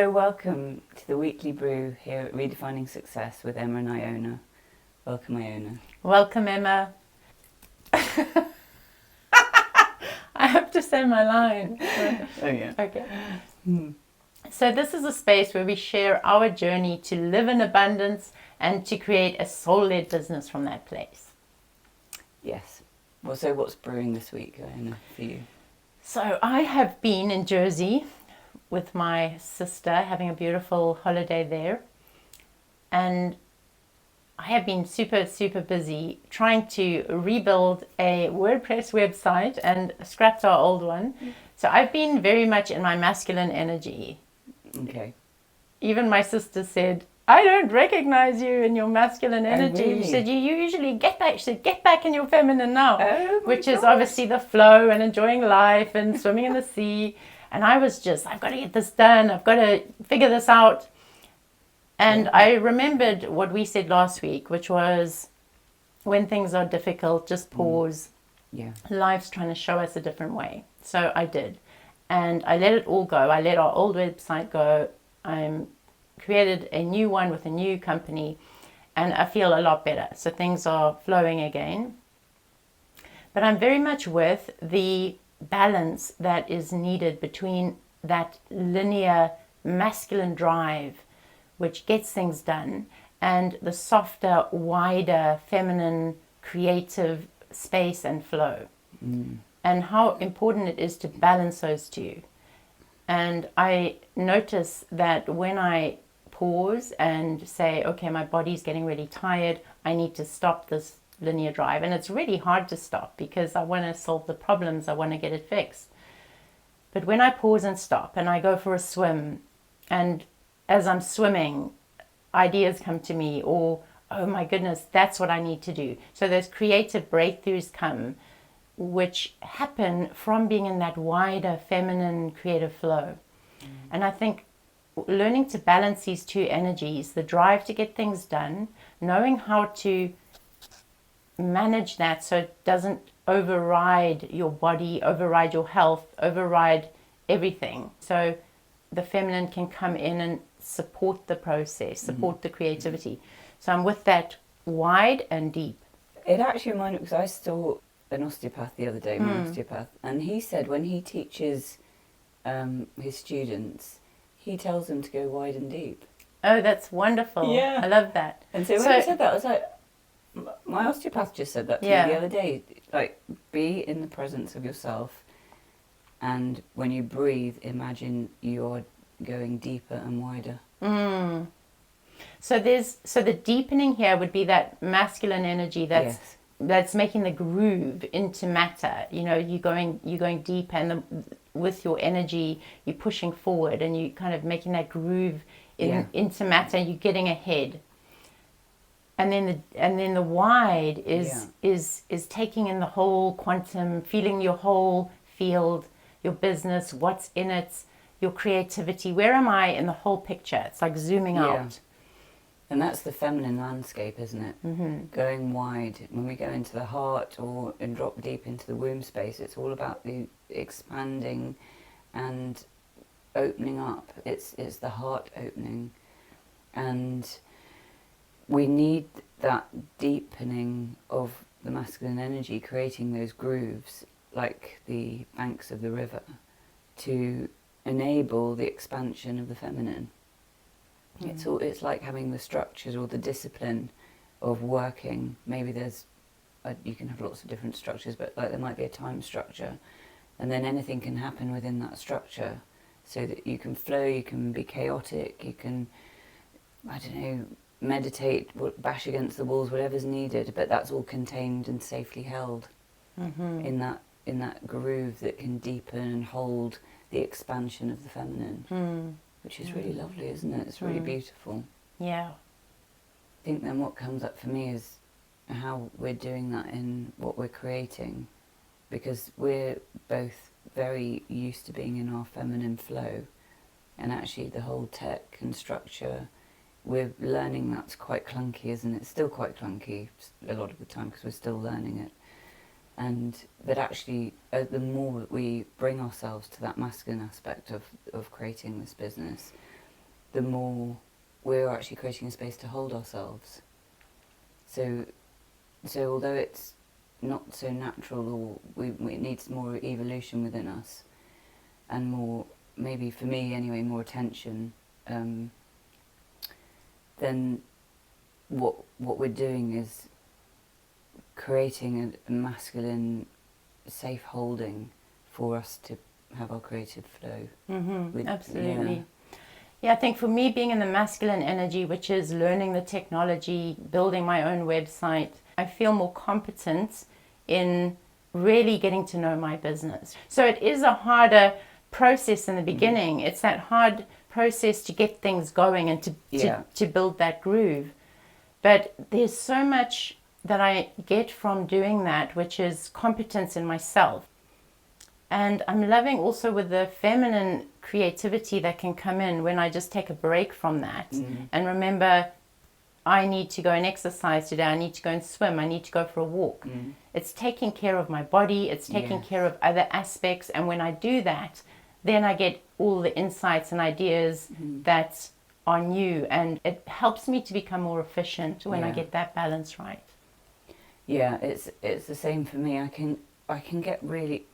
So welcome to the Weekly Brew here at Redefining Success with Emma and Iona. Welcome, Iona. Welcome, Emma. I have to say my line. Oh yeah. Okay. So this is a space where we share our journey to live in abundance and to create a soul-led business from that place. Yes. Well, so what's brewing this week, Iona, for you? So I have been in Jersey with my sister, having a beautiful holiday there. And I have been super, super busy trying to rebuild a WordPress website and scrapped our old one. So I've been very much in my masculine energy. Okay. Even my sister said, I don't recognize you in your masculine energy. really? She said, you usually get back. She said, get back in your feminine now. Oh, my which is gosh. obviously the flow and enjoying life and swimming in the sea. And I was just, I've got to get this done. I've got to figure this out. And Yeah. I remembered what we said last week, which was when things are difficult, just pause. Yeah. Life's trying to show us a different way. So I did. And I let it all go. I let our old website go. I created a new one with a new company. And I feel a lot better. So things are flowing again. But I'm very much with the balance that is needed between that linear masculine drive, which gets things done, and the softer, wider, feminine, creative space and flow. And how important it is to balance those two. And I notice that when I pause and say, okay, my body's getting really tired, I need to stop this linear drive. And it's really hard to stop because I want to solve the problems, I want to get it fixed. But when I pause and stop and I go for a swim, and as I'm swimming, ideas come to me, or, oh my goodness, that's what I need to do. So those creative breakthroughs come, which happen from being in that wider feminine creative flow. And I think learning to balance these two energies, the drive to get things done, knowing how to manage that so it doesn't override your body, override your health, override everything. So the feminine can come in and support the process, support the creativity. So I'm with that wide and deep. It actually reminded me, because I saw an osteopath the other day, my osteopath, and he said when he teaches his students, he tells them to go wide and deep. Oh, that's wonderful. Yeah. I love that. And so when he said that, I was like, my osteopath just said that to me the other day. Like, be in the presence of yourself, and when you breathe, imagine you're going deeper and wider. So the deepening here would be that masculine energy that's making the groove into matter. You know, you're going deep, and with your energy, you're pushing forward, and you kind of making that groove into matter. And you're getting ahead. And then the wide is taking in the whole quantum, feeling your whole field, your business, what's in it, your creativity. Where am I in the whole picture? It's like zooming out. And that's the feminine landscape, isn't it? Going wide. When we go into the heart and drop deep into the womb space, it's all about the expanding and opening up. It's the heart opening. And we need that deepening of the masculine energy, creating those grooves like the banks of the river to enable the expansion of the feminine. It's like having the structures or the discipline of working. Maybe you can have lots of different structures, but like there might be a time structure, and then anything can happen within that structure, so that you can flow, you can be chaotic, you can, I don't know, meditate, bash against the walls, whatever's needed, but that's all contained and safely held in that groove that can deepen and hold the expansion of the feminine, which is really lovely, isn't it? It's really beautiful. Yeah. I think then what comes up for me is how we're doing that in what we're creating, because we're both very used to being in our feminine flow, and actually the whole tech and structure, we're learning that's quite clunky, isn't it? It's still quite clunky a lot of the time because we're still learning it. But actually, the more that we bring ourselves to that masculine aspect of creating this business, the more we're actually creating a space to hold ourselves. So although it's not so natural, or it needs more evolution within us, and more, maybe for me anyway, more attention, then what we're doing is creating a masculine safe holding for us to have our creative flow. Absolutely. Yeah, I think for me, being in the masculine energy, which is learning the technology, building my own website, I feel more competent in really getting to know my business. So it is a harder process in the beginning. It's that hard process to get things going and to build that groove. But there's so much that I get from doing that, which is competence in myself. And I'm loving also with the feminine creativity that can come in when I just take a break from that and remember, I need to go and exercise today, I need to go and swim, I need to go for a walk. It's taking care of my body, it's taking care of other aspects, and when I do that, then I get all the insights and ideas that are new, and it helps me to become more efficient when I get that balance right. Yeah, it's the same for me. I can get really,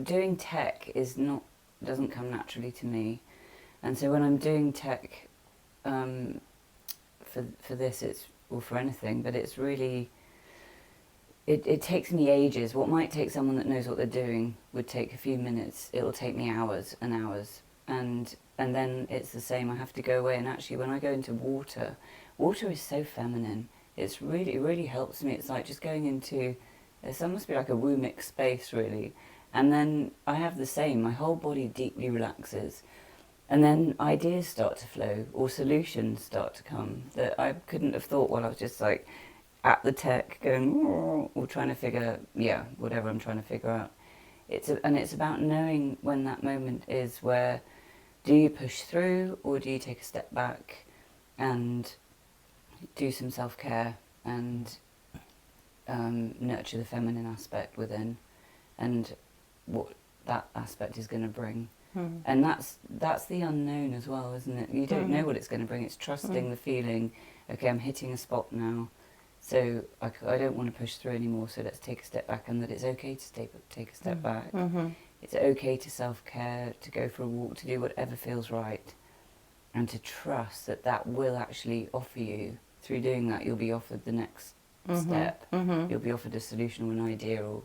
doing tech doesn't come naturally to me, and so when I'm doing tech for this, or for anything, but it's really, it takes me ages. What might take someone that knows what they're doing would take a few minutes. It'll take me hours and hours, and then it's the same. I have to go away, and actually when I go into water is so feminine. It really helps me. It's like just going into, it's almost be like a wombic space, really. And then I have the same. My whole body deeply relaxes. And then ideas start to flow, or solutions start to come that I couldn't have thought while I was just like at the tech going, or trying to figure, whatever I'm trying to figure out. It's about knowing when that moment is, where do you push through, or do you take a step back and do some self-care and nurture the feminine aspect within, and what that aspect is going to bring. And that's the unknown as well, isn't it? You don't know what it's going to bring. It's trusting the feeling, okay, I'm hitting a spot now, so I don't want to push through anymore, so let's take a step back, and that it's okay to take a step back. It's okay to self-care, to go for a walk, to do whatever feels right, and to trust that will actually offer you, through doing that, you'll be offered the next step. You'll be offered a solution or an idea, or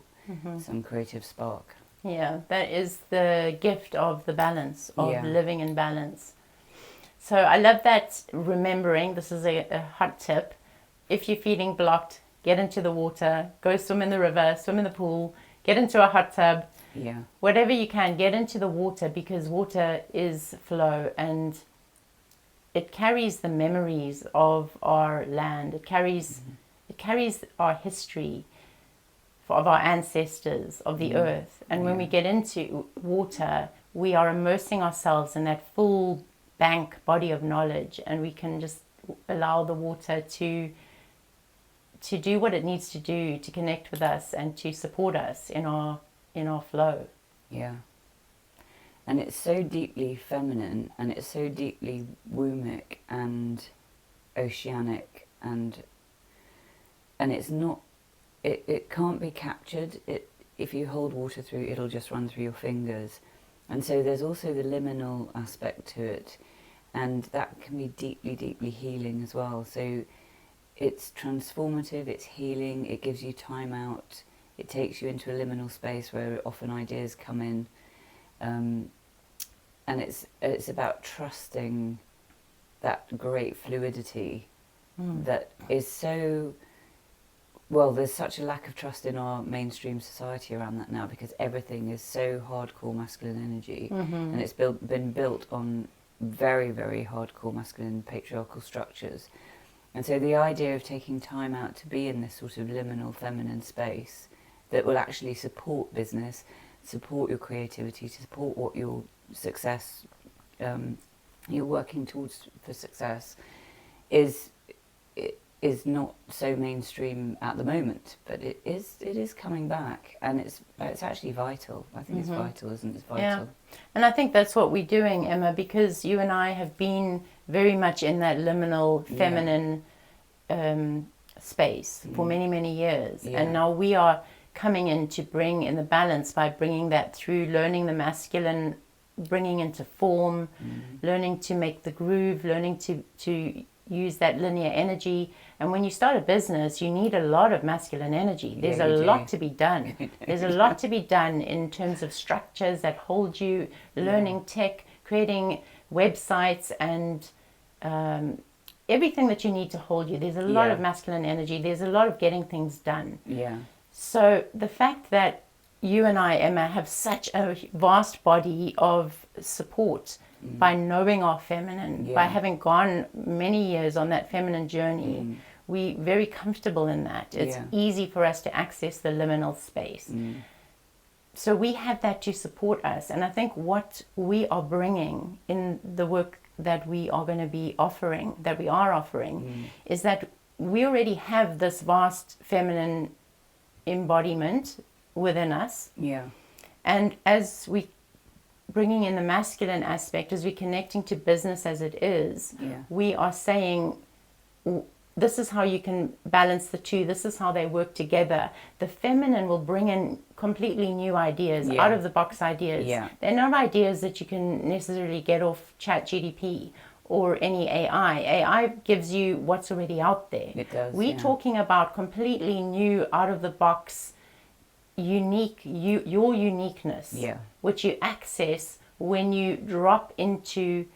some creative spark. Yeah, that is the gift of the balance, of living in balance. So I love that, remembering, this is a hot tip. If you're feeling blocked, get into the water, go swim in the river, swim in the pool, get into a hot tub. Yeah. Whatever you can, get into the water, because water is flow, and it carries the memories of our land. It carries our history of our ancestors, of the earth. And when we get into water, we are immersing ourselves in that full bank body of knowledge, and we can just allow the water to do what it needs to do to connect with us and to support us in our flow. Yeah. And it's so deeply feminine, and it's so deeply wombic and oceanic, and it's not, it can't be captured. If you hold water through, it'll just run through your fingers. And so there's also the liminal aspect to it, and that can be deeply, deeply healing as well. So it's transformative, it's healing, it gives you time out, it takes you into a liminal space where often ideas come in, and it's about trusting that great fluidity that is so, well, there's such a lack of trust in our mainstream society around that now, because everything is so hardcore masculine energy, and it's been built on very, very hardcore masculine patriarchal structures. And so the idea of taking time out to be in this sort of liminal feminine space that will actually support business, support your creativity, to support what your success, you're working towards for success, is not so mainstream at the moment, but it is coming back, and it's actually vital. I think it's vital, isn't it? It's vital. Yeah. And I think that's what we're doing, Emma, because you and I have been very much in that liminal feminine space for many, many years. Yeah. And now we are coming in to bring in the balance by bringing that through, learning the masculine, bringing into form, learning to make the groove, learning to use that linear energy. And when you start a business, you need a lot of masculine energy. There's a lot to be done. There's a lot to be done in terms of structures that hold you, learning tech, creating websites, and everything that you need to hold you. There's a lot of masculine energy. There's a lot of getting things done. Yeah. So the fact that you and I, Emma, have such a vast body of support by knowing our feminine, by having gone many years on that feminine journey, we're very comfortable in that. It's easy for us to access the liminal space. So we have that to support us. And I think what we are bringing in the work that we are going to be offering, is that we already have this vast feminine embodiment within us. Yeah. And as we bringing in the masculine aspect, as we're connecting to business as it is, we are saying, this is how you can balance the two. This is how they work together. The feminine will bring in completely new ideas, out of the box ideas. Yeah. They're not ideas that you can necessarily get off ChatGPT or any AI. AI gives you what's already out there. It does. We're talking about completely new, out of the box, unique, your uniqueness, which you access when you drop into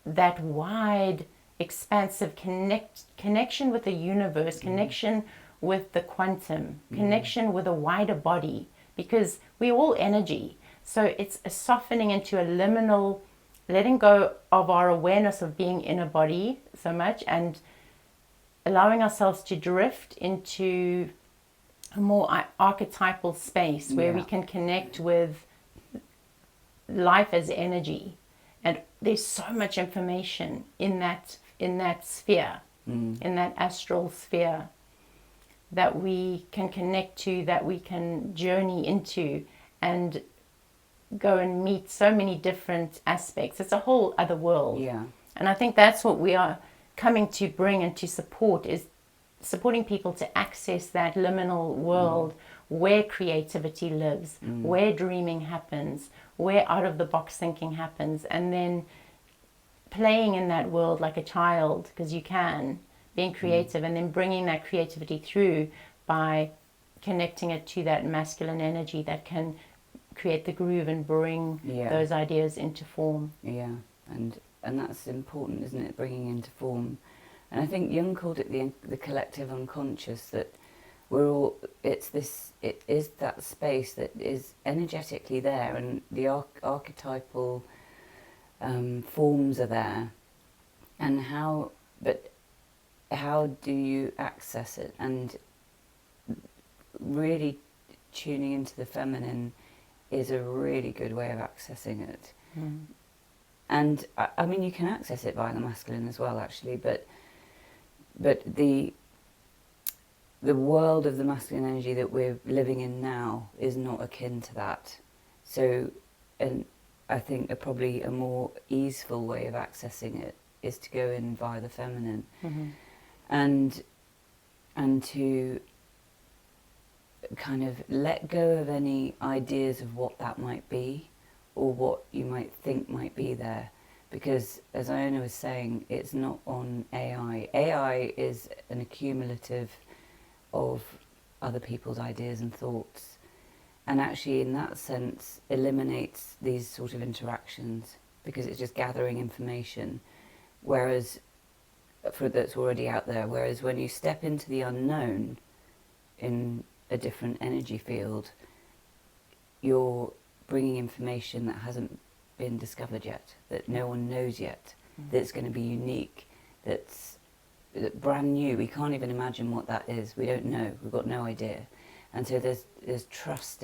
that wide, expansive connection with the universe, connection with the quantum, connection with a wider body, because we're all energy. So it's a softening into a liminal, letting go of our awareness of being in a body so much, and allowing ourselves to drift into a more archetypal space where we can connect with life as energy. And there's so much information in that sphere, in that astral sphere, that we can connect to, that we can journey into, and go and meet so many different aspects. It's a whole other world. Yeah. And I think that's what we are coming to bring and to support, is supporting people to access that liminal world where creativity lives, where dreaming happens, where out-of-the-box thinking happens, and then playing in that world like a child, because you can, being creative, and then bringing that creativity through by connecting it to that masculine energy that can create the groove and bring those ideas into form. Yeah, and that's important, isn't it? Bringing into form. And I think Jung called it the collective unconscious, that we're all, it is that space that is energetically there, and the archetypal forms are there. And how do you access it? And really tuning into the feminine is a really good way of accessing it. And I mean, you can access it via the masculine as well, actually, but the world of the masculine energy that we're living in now is not akin to that. So, and I think probably a more easeful way of accessing it is to go in via the feminine, and to kind of let go of any ideas of what that might be, or what you might think might be there. Because, as Iona was saying, it's not on AI. AI is an accumulative of other people's ideas and thoughts, and actually in that sense eliminates these sort of interactions, because it's just gathering information, whereas that's already out there. Whereas when you step into the unknown in a different energy field, you're bringing information that hasn't been discovered yet, that no one knows yet, that's going to be unique, that's brand new. We can't even imagine what that is. We don't know. We've got no idea. And so there's a trust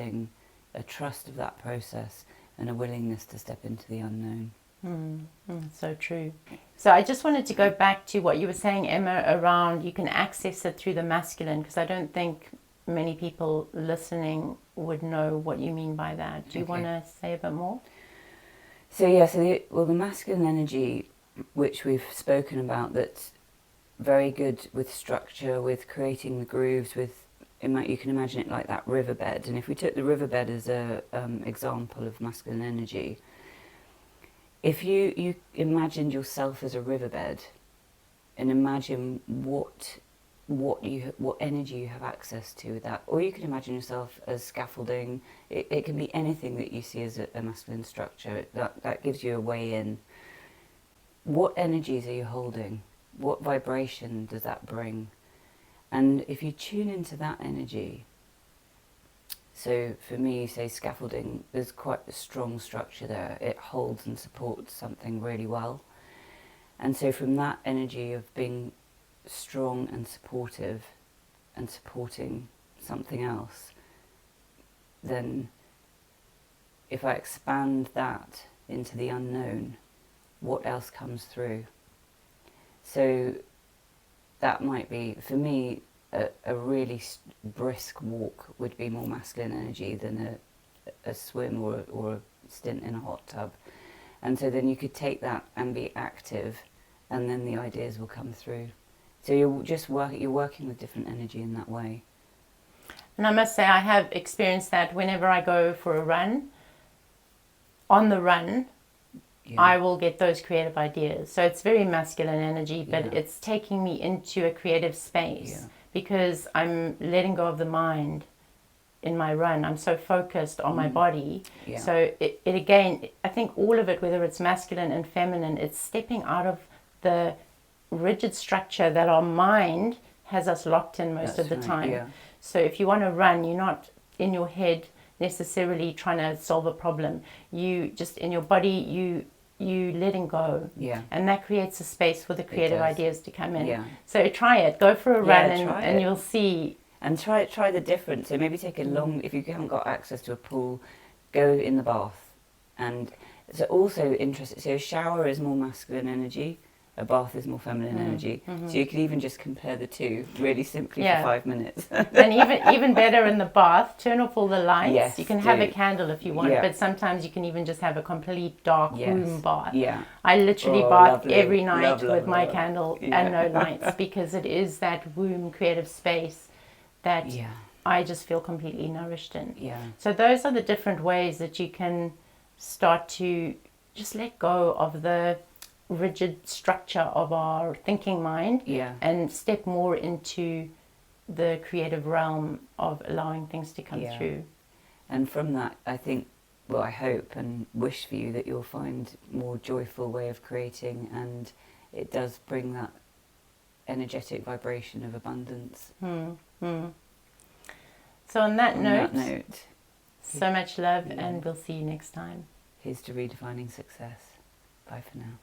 of that process, and a willingness to step into the unknown. So true. So I just wanted to go back to what you were saying, Emma, around you can access it through the masculine, because I don't think many people listening would know what you mean by that. Do you want to say a bit more? So yeah, the masculine energy, which we've spoken about, that's very good with structure, with creating the grooves, you can imagine it like that riverbed. And if we took the riverbed as a example of masculine energy, if you imagined yourself as a riverbed, and imagine what energy you have access to with that, or you can imagine yourself as scaffolding. It can be anything that you see as a masculine structure. That gives you a way in. What energies are you holding? What vibration does that bring? And if you tune into that energy, so for me, say scaffolding, there's quite a strong structure there. It holds and supports something really well. And so from that energy of being strong and supportive and supporting something else, then if I expand that into the unknown, what else comes through? So that might be, for me, a really brisk walk would be more masculine energy than a swim or a stint in a hot tub. And so then you could take that and be active, and then the ideas will come through. So you're working with different energy in that way. And I must say, I have experienced that whenever I go for a run. On the run, I will get those creative ideas. So it's very masculine energy, but it's taking me into a creative space because I'm letting go of the mind in my run. I'm so focused on my body. Yeah. So it again, I think all of it, whether it's masculine and feminine, it's stepping out of the rigid structure that our mind has us locked in most of the time. Yeah. So if you want to run, you're not in your head necessarily trying to solve a problem. You just in your body, you letting go. Yeah. And that creates a space for the creative ideas to come in. Yeah. So try it. Go for a run and you'll see. And try the difference. So maybe take a long, if you haven't got access to a pool, go in the bath. And so also interesting, so a shower is more masculine energy, a bath is more feminine energy. Mm-hmm. So you could even just compare the two really simply for 5 minutes. And even better in the bath, turn off all the lights. Yes, you can have a candle if you want, but sometimes you can even just have a complete dark room bath. Yeah. I literally bath every night with my candle and no lights because it is that womb creative space that I just feel completely nourished in. Yeah. So those are the different ways that you can start to just let go of the rigid structure of our thinking mind and step more into the creative realm of allowing things to come through. And from that, I think, well, I hope and wish for you that you'll find more joyful way of creating, and it does bring that energetic vibration of abundance. So on that note, so much love, and we'll see you next time. Here's to redefining success. Bye for now.